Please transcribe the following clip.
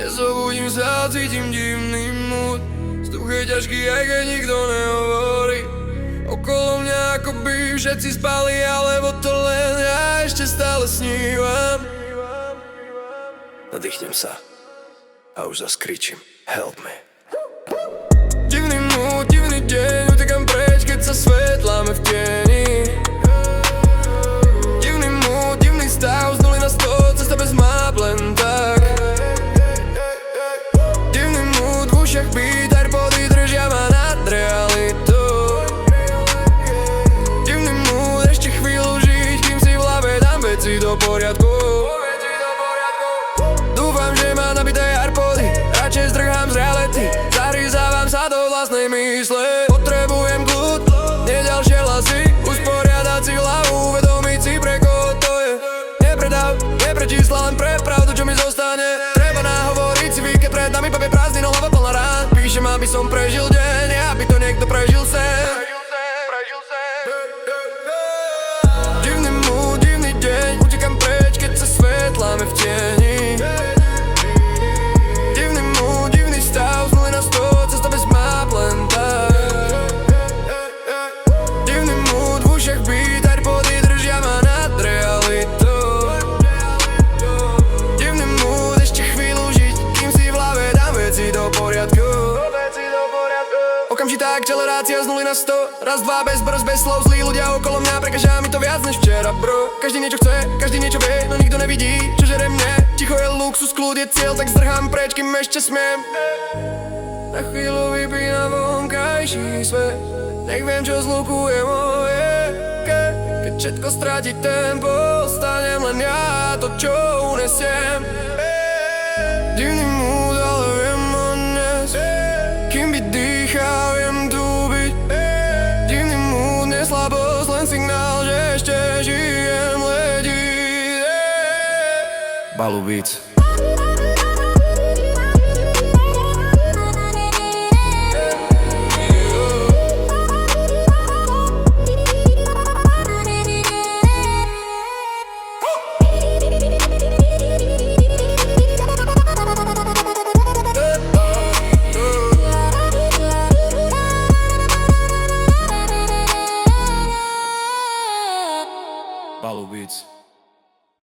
Nezobudím sa, cítim divný mood. Vzduch je ťažký, aj keď nikto nehovorí. Okolo mňa akoby všetci spali, alebo to len ja ešte stále snívam. Nadýchnem sa a už zas kričím help me. Divný mood, divný deň, utekam preč, keď sa svetláme v tieni. Divný mood, divný stav, z 0 na 100, cesta bez map, len tak. Divný mood, v ušiach beat, AirPody držia ma nad realitou. Divný mood, ešte chvíľu žiť, kým si v hlave dám veci do poriadku. Dúfam, že mám nabité AirPody, radšej zdrhám z reality. Zahryzávam sa do vlastnej mysle. Potrebujem kľud, nie ďalšie hlasy. Usporiadať si hlavu, uvedomiť si pre koho to je. Nepredav, nie pre čísla, len pre pravdu, čo mi zostane. Treba nahovoriť si víkend pred nami, papie prázdnin, hlava plná rán. Píšem, aby som prežil deň, aby to niekto prežil sen. Divný mood, divný deň, utekam preč, keď sa svetláme v tieni. Divný mood, divný stav, z 0 na 100, cesta bez map, len tak. Divný mood, v ušiach beat, AirPody držia ma nad realitou. Divný mood, ešte chvíľu žiť, kým si v hlave dám veci do poriadku. Okamžitá akcelerácia z 0 na 100, raz, dva, bez brzd, bez slov. Zlí ľudia okolo mňa, prekáža mi to viac než včera, bro. Každý niečo chce, každý niečo vie, no nikto nevidí, čo žere mne. Ticho je luxus, kľud je cieľ, tak zdrhám preč, kým ešte smiem. Na chvíľu vypínam vonkajší svet, nech viem, čo zlúkuje moje. Keď všetko stráti tempo, ostanem len ja, to čo unesiem. Divný mood, ale viem o dnes, kým by dýchal, viem tu byť. Divný mood, neslabosť, len signál, že ešte žijem, letí. Balu Beats.